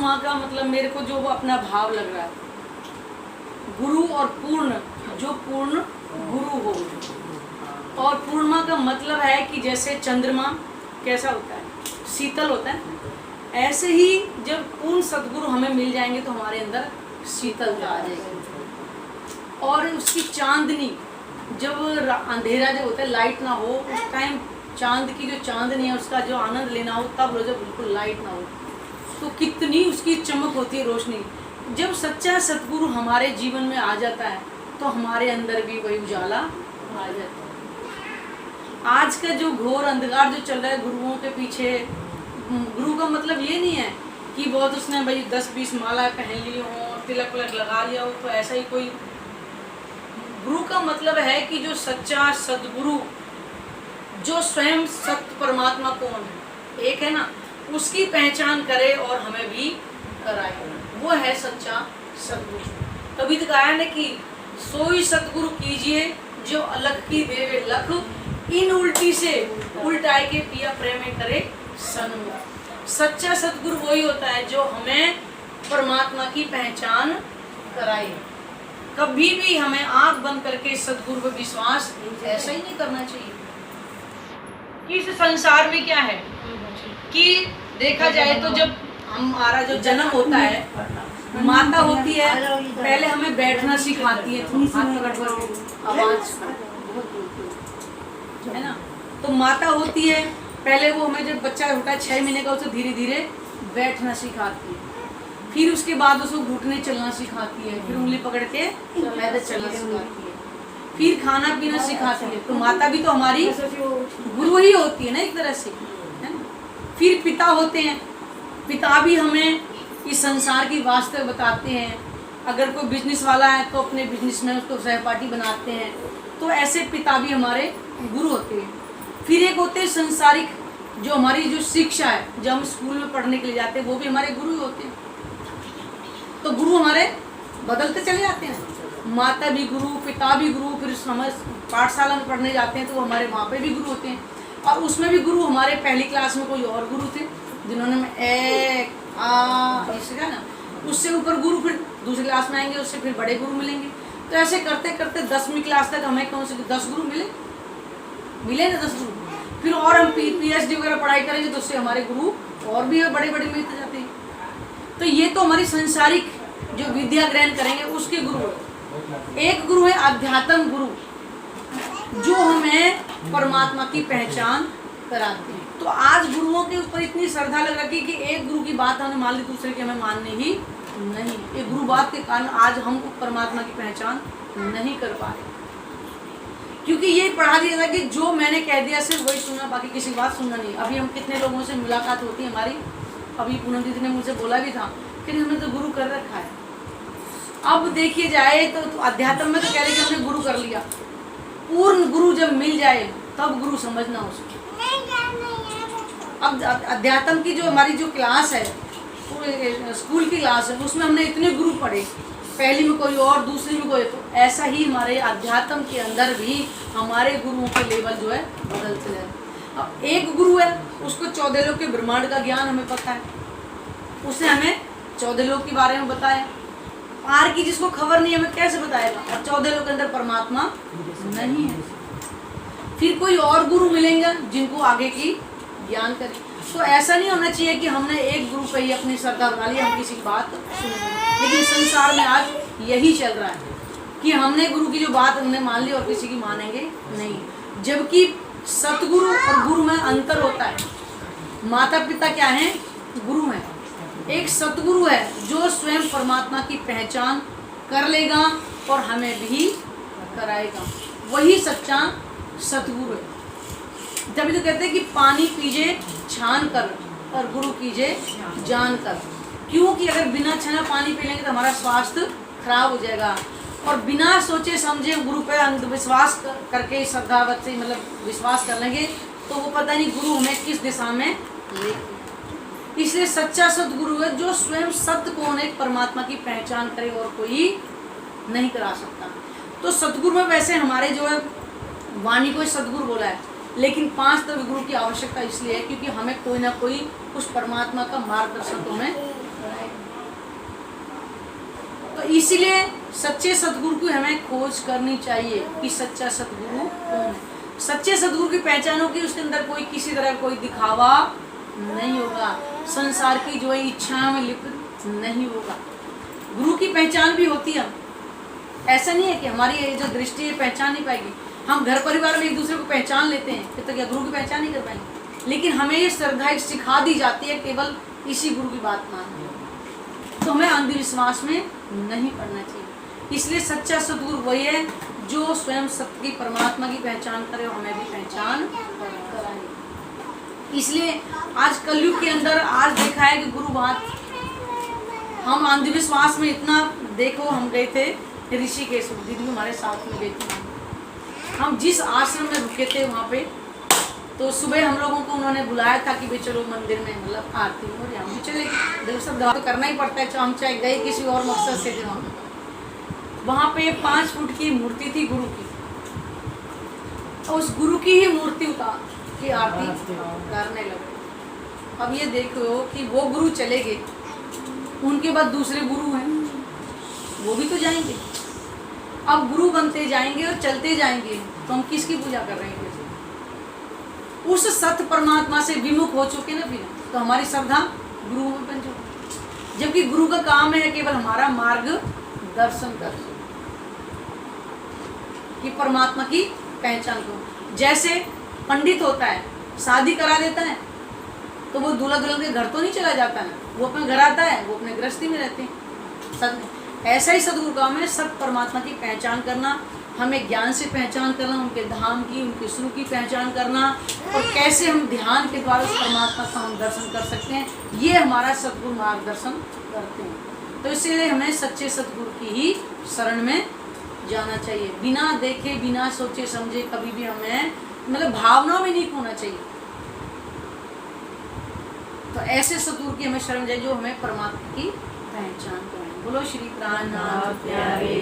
पूर्णमा का मतलब मेरे को जो वो अपना भाव लग रहा है, गुरु और पूर्ण, जो पूर्ण गुरु हो। और पूर्णिमा का मतलब है कि जैसे चंद्रमा कैसा होता है, शीतल होता है, ऐसे ही जब पूर्ण सद्गुरु हमें मिल जाएंगे तो हमारे अंदर शीतलता आ जाएगी। और उसकी चांदनी, जब अंधेरा जो होता है, लाइट ना हो उस टाइम, चांद की जो चांदनी है उसका जो आनंद लेना हो, तब जब बिल्कुल लाइट ना हो तो कितनी उसकी चमक होती है, रोशनी। जब सच्चा सद्गुरु हमारे जीवन में आ जाता है तो हमारे अंदर भी वही उजाला आ जाता है। आज का जो घोर अंधकार जो चल रहा है गुरुओं के पीछे, गुरु का मतलब ये नहीं है कि बहुत उसने भाई 10-20 माला पहन ली हो, तिलक विलक लगा लिया हो, तो ऐसा ही कोई। गुरु का मतलब है कि जो सच्चा सद्गुरु, जो स्वयं सत्य परमात्मा कौन है, एक है ना, उसकी पहचान करे और हमें भी कराए, वो है सच्चा सद्गुरु। तभी तो कहा है कि सोई सद्गुरु कीजिए जो अलग की देवे लख, इन उल्टी से उल्टाए के पिया प्रेम करे सन्मुख। सच्चा सद्गुरु वही होता है जो हमें परमात्मा की पहचान कराए। कभी भी हमें आंख बंद करके सद्गुरु पर विश्वास ऐसा ही नहीं करना चाहिए। कि इस संसार में क्या है कि देखा जाए तो जब हमारा जो जन्म होता है, माता होती है, पहले हमें बैठना सिखाती है, हाथ पकड़ कर आवाज है ना, तो माता होती है, पहले वो हमें जब बच्चा होता है 6 महीने का, उसे धीरे धीरे बैठना सिखाती है, फिर उसके बाद उसको घुटने चलना सिखाती है, फिर उंगली पकड़ के पैदल चलना सिखाती है, फिर खाना पीना सिखाती है। तो माता भी तो हमारी गुरु ही होती है ना एक तरह से, है ना। फिर पिता होते हैं, पिता भी हमें इस संसार की वास्तव बताते हैं। अगर कोई बिजनेस वाला है तो अपने बिजनेस में उसको सहपाठी बनाते हैं, तो ऐसे पिता भी हमारे गुरु होते हैं। फिर एक होते हैं संसारिक, जो हमारी जो शिक्षा है, जब हम स्कूल में पढ़ने के लिए जाते हैं, वो भी हमारे गुरु होते हैं। तो गुरु हमारे बदलते चले जाते हैं, माता भी गुरु, पिता भी गुरु, फिर हम पाठशाला में पढ़ने जाते हैं तो हमारे वहाँ पे भी गुरु होते हैं। और उसमें भी गुरु हमारे पहली क्लास में कोई और गुरु थे जिन्होंने ऐसे का ना, उससे ऊपर गुरु फिर दूसरी क्लास में आएंगे, उससे फिर बड़े गुरु मिलेंगे। तो ऐसे करते करते 10वीं क्लास तक हमें कौन से 10 गुरु मिले ना 10 गुरु। फिर और हम PhD वगैरह पढ़ाई करेंगे तो उससे हमारे गुरु और भी बड़े बड़े मिलते जाते हैं। तो ये तो हमारी संसारिक जो विद्या ग्रहण करेंगे उसके गुरु। एक गुरु है आध्यात्म गुरु, जो हमें परमात्मा की पहचान कराते हैं। तो आज गुरुओं के ऊपर इतनी श्रद्धा लग रखी कि एक गुरु की बात हमने मान ली, दूसरे की हमें मानने ही नहीं। एक गुरु बात के कारण आज हम परमात्मा की पहचान नहीं कर पा रहे, क्योंकि ये पढ़ा दिया था कि जो मैंने कह दिया सिर्फ वही सुनना, बाकी किसी की बात सुनना नहीं। अभी हम कितने लोगों से मुलाकात होती है हमारी, अभी पूनम दीदी ने मुझसे बोला भी था कि हमने तो गुरु कर रखा है। अब देखिए जाए तो अध्यात्म में तो कह रहे कि हमने गुरु कर लिया, पूर्ण गुरु जब मिल जाए तब गुरु समझना उसको। अब अध्यात्म की जो हमारी जो क्लास है, स्कूल की क्लास है, उसमें हमने इतने गुरु पढ़े, पहली में कोई और, दूसरी में कोई, तो ऐसा ही हमारे अध्यात्म के अंदर भी हमारे गुरुओं के लेवल जो है बदलते जाए। अब एक गुरु है, उसको 14 लोक के ब्रह्मांड का ज्ञान हमें पता है, उसने हमें 14 लोक के बारे में बताया। पार की जिसको खबर नहीं हमें कैसे बताएगा, और 14 लोक के अंदर परमात्मा नहीं है। फिर कोई और गुरु मिलेंगे जिनको आगे की ज्ञान करें। तो ऐसा नहीं होना चाहिए कि हमने एक गुरु पे ही अपनी श्रद्धा बना ली, हम किसी की बात सुनेंगे। लेकिन संसार में आज यही चल रहा है कि हमने गुरु की जो बात हमने मान ली और किसी की मानेंगे नहीं, जबकि सतगुरु और गुरु में अंतर होता है। माता पिता क्या है? गुरु हैं। एक सतगुरु है जो स्वयं परमात्मा की पहचान कर लेगा और हमें भी कराएगा, वही सच्चा सतगुरु है। तभी तो कहते हैं कि पानी पीजे छान कर और गुरु कीजिए जान कर। क्योंकि अगर बिना छाना पानी पी लेंगे तो हमारा स्वास्थ्य खराब हो जाएगा, और बिना सोचे समझे गुरु पे अंधविश्वास करके श्रद्धावत से मतलब विश्वास कर लेंगे तो वो पता नहीं गुरु हमें किस दिशा में ले। इसलिए सच्चा सतगुरु है जो स्वयं सत्य कौन है, परमात्मा की पहचान करे और कोई नहीं करा सकता। तो सतगुरु में वैसे हमारे जो है वाणी को सतगुरु बोला है, लेकिन 5 तरह गुरु की आवश्यकता इसलिए है क्योंकि हमें कोई ना कोई उस परमात्मा का मार्गदर्शन तो हमें तो इसीलिए सच्चे सदगुरु की हमें खोज करनी चाहिए कि सच्चा सदगुरु कौन है। सच्चे सदगुरु की पहचान होगी, उसके अंदर कोई किसी तरह कोई दिखावा नहीं होगा, संसार की जो है इच्छा में लिप्त नहीं होगा। गुरु की पहचान भी होती है, ऐसा नहीं है कि हमारी ये जो दृष्टि है पहचान नहीं पाएगी। हम घर परिवार में एक दूसरे को पहचान लेते हैं, फिर तो क्या गुरु की पहचान नहीं कर पाएंगे। लेकिन हमें ये श्रद्धा सिखा दी जाती है केवल इसी गुरु की बात माननी, तो हमें अंधविश्वास में नहीं पड़ना चाहिए। इसलिए सच्चा सदगुरु वही है जो स्वयं सत्य की परमात्मा की पहचान करे और हमें भी पहचान कराए। इसलिए आज कलयुग के अंदर आज देखा है कि गुरु बात, हम अंधविश्वास में इतना, देखो हम गए थे ऋषिकेश, दीदी हमारे साथ में गई थी। हम जिस आश्रम में रुके थे वहाँ पे, तो सुबह हम लोगों को उन्होंने बुलाया था कि भाई चलो मंदिर में मतलब आरती हो रही, हम भी चले गए। देखो सब तो करना ही पड़ता है, हम चाहे गए किसी और मकसद से थे। वहाँ पे 5 फुट की मूर्ति थी गुरु की, और उस गुरु की ही मूर्ति उतार की आरती करने लगे। अब ये देखो कि वो गुरु चले गए, उनके बाद दूसरे गुरु हैं, वो भी तो जाएंगे। अब गुरु बनते जाएंगे और चलते जाएंगे, तो हम किसकी पूजा कर रहे हैं? उस सत्य परमात्मा से विमुख हो चुके ना, फिर तो हमारी श्रद्धा गुरु में बन चुकी। जबकि गुरु का काम है केवल हमारा मार्ग दर्शन कर, कि परमात्मा की पहचान को। जैसे पंडित होता है, शादी करा देता है, तो वो दूल्हा दुल्हन के घर तो नहीं चला जाता है, वो अपने घर आता है, वो अपने गृहस्थी में रहते हैं। ऐसा ही सदगुरु काम है, सत्य परमात्मा की पहचान करना, हमें ज्ञान से पहचान करना, उनके धाम की, उनके स्वरूप की पहचान करना, और कैसे हम ध्यान के द्वारा उस परमात्मा का हम दर्शन कर सकते हैं, ये हमारा सदगुरु मार्गदर्शन करते हैं। तो इसीलिए हमें सच्चे सदगुरु की ही शरण में जाना चाहिए, बिना देखे बिना सोचे समझे कभी भी हमें मतलब भावनाओं में नहीं खोना चाहिए। तो ऐसे सदगुरु की हमें शरण जाए जो हमें परमात्मा की पहचान कराए। बोलो श्री प्राणनाथ प्यारे।